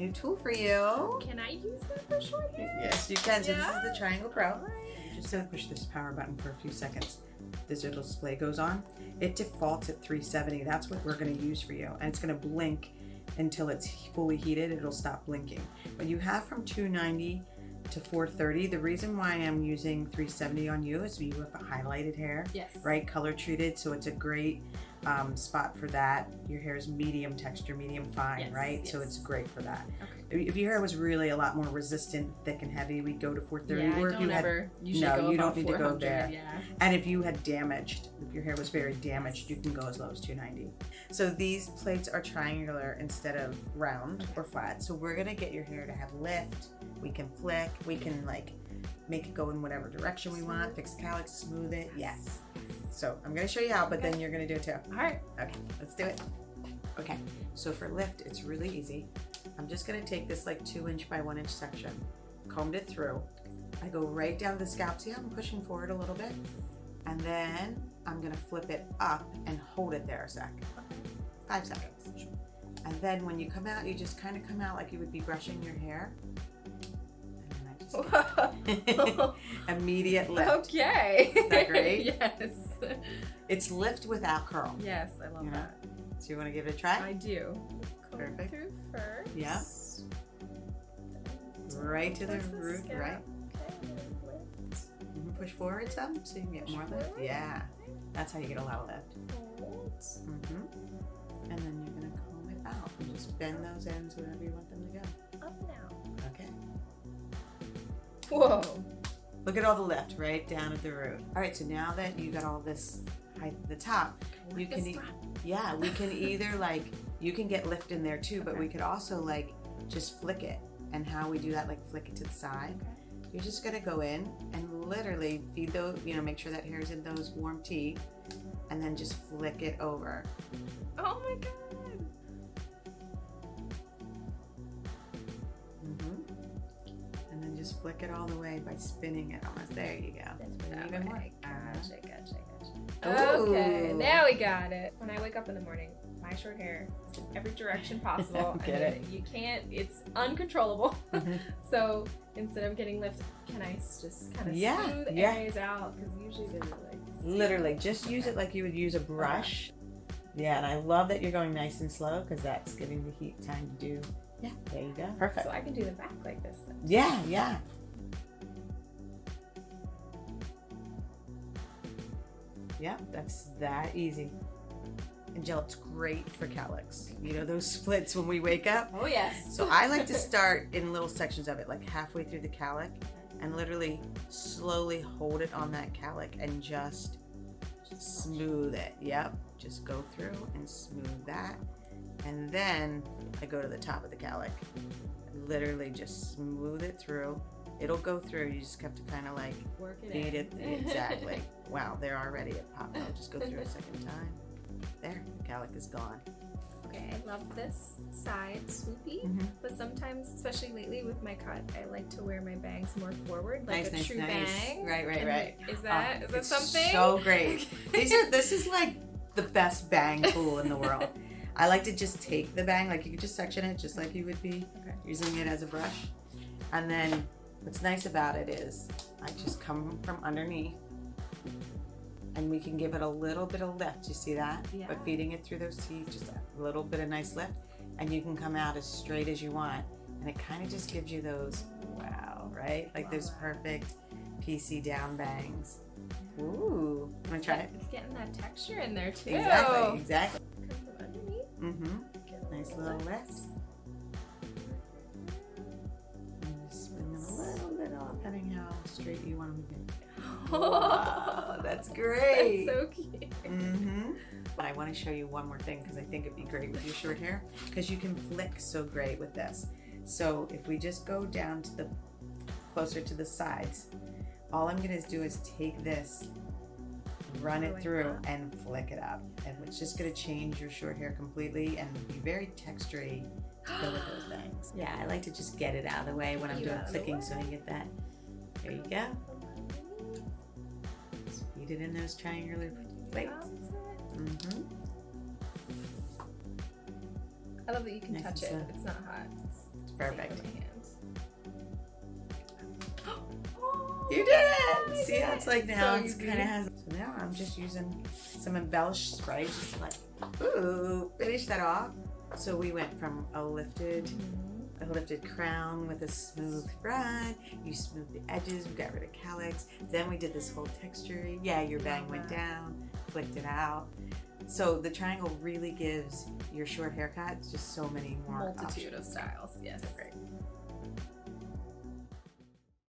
new tool for you. Can I use that for short hair? Yes, you can. So this is the Triangl Pro. Right. You just gotta push this power button for a few seconds. This little display goes on. It defaults at 370. That's what we're gonna use for you. And it's gonna blink until it's fully heated. It'll stop blinking. But you have from 290 to 430. The reason why I'm using 370 on you is you have highlighted hair, Yes. right? Color treated, so it's a great spot for that. Your hair is medium texture, medium fine, Yes, right? yes. So it's great for that. Okay. If your hair was really a lot more resistant, thick and heavy, we'd go to 430. Yeah, or I if don't you had, ever usually no, go you above don't need to go 400, there. Yeah. And if you had damaged, if your hair was very damaged, you can go as low as 290. So these plates are triangular instead of round or flat. So we're gonna get your hair to have lift. We can flick. We can like make it go in whatever direction we want. Fix cowlicks, smooth it. Yes. So I'm gonna show you how, but then you're gonna do it too. All right. Okay, let's do it. Okay, so for lift, it's really easy. I'm just gonna take this like 2" by 1" section, combed it through. I go right down the scalp. See how I'm pushing forward a little bit? And then I'm gonna flip it up and hold it there a sec. 5 seconds. And then when you come out, you just kind of come out like you would be brushing your hair. And then I just immediate lift. Okay. Is that great? Yes. It's lift without curl. Yes, I love You know? that. So you want to give it a try? I do. Comb Perfect. through first. Yeah. Right to the Towards root, scalp. right? Okay. Lift. Push forward some so you can get Push more lift. forward. Yeah, that's how you get a lot of lift. Hold. And then you're gonna comb it out and just bend those ends wherever you want them to go. Up now. Okay. Whoa. Look at all the lift right down at the root. All right, so now that you got all this height at the top, you can yeah, we can either like you can get lift in there too, but we could also like just flick it. And how we do that, like flick it to the side. Okay. You're just gonna go in and literally feed those, make sure that hair's in those warm teeth, and then just flick it over. Oh my god. And then just flick it all the way by spinning it almost. There you go. That Even more. way. Gotcha. Ooh. Okay, now we got it. When I wake up in the morning, my short hair is in every direction possible. Get it? You can't, it's uncontrollable. Mhm. So instead of getting lift, can I just kind of smooth areas out? Because usually they're like... Literally, just use it like you would use a brush. Yeah, and I love that you're going nice and slow because that's giving the heat time to do. Yeah, there you go. Perfect. So I can do the back like this then. Yeah, yeah. Yeah, that's that easy. And gel, it's great for cowlicks. You know those splits when we wake up? Oh yes. So I like to start in little sections of it, like halfway through the cowlick, and literally slowly hold it on that cowlick and just smooth it. Yep, just go through and smooth that. And then I go to the top of the cowlick. Literally just smooth it through. It'll go through. You just have to kind of like Work it feed in. it. Exactly. Wow, they're already at pop. I'll just go through a second time. There, the cowlick is gone. Okay, I love this side swoopy, Mhm. but sometimes, especially lately with my cut, I like to wear my bangs more forward, like Nice, a true nice. bang. Right. Is that It's something? so great. This is like the best bang tool in the world. I like to just take the bang, like you could just section it just like you would be using it as a brush. And then what's nice about it is I just come from underneath and we can give it a little bit of lift. You see that? Yeah. But feeding it through those teeth, just a little bit of nice lift, and you can come out as straight as you want. And it kind of just gives you those, wow, right? Like those perfect PC down bangs. Ooh, wanna try it? It's getting that texture in there too. Exactly. Come from underneath. Mm-hmm. Nice little lift. And just spin them a little bit off, depending how straight you want them to be. Wow, that's great. That's so cute. Mm-hmm. But I want to show you one more thing because I think it'd be great with your short hair because you can flick so great with this. So if we just go down to the closer to the sides, all I'm going to do is take this, run it through, and flick it up. And it's just going to change your short hair completely and be very textury to go with those bangs. Yeah, I like to just get it out of the way when I'm doing flicking so you get that. There you go. Just feed it in those triangular plates. Mm-hmm. I love that you can Nice touch and it. slow. It's not hot. It's Perfect. Same with my hand. You did it! See how it's like now So it's easy. kind of has. So now I'm just using some embellished spray just to like, ooh, finish that off. So we went from a lifted crown with a smooth front. You smoothed the edges. We got rid of Cowlicks. Then we did this whole texture. Yeah, your bang went down, flicked it out. So the Triangl really gives your short haircut just so many more Multitude of options. styles. Yes. Great.